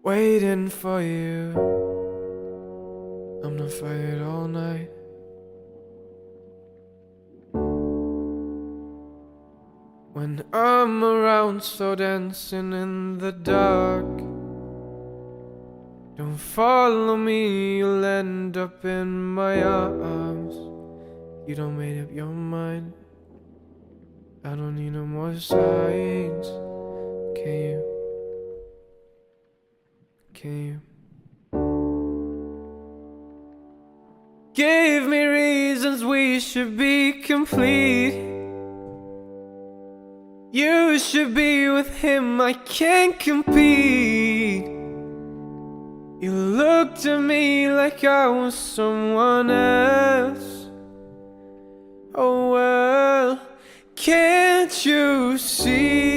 waiting for you. I'm not fired all night. When I'm around, so dancing in the dark. Don't follow me, you'll end up in my arms. You don't made up your mind. I don't need no more signs. Can you? Can you? Give me reasons we should be complete. You should be with him, I can't compete. You looked at me like I was someone else. Oh well, can't you see?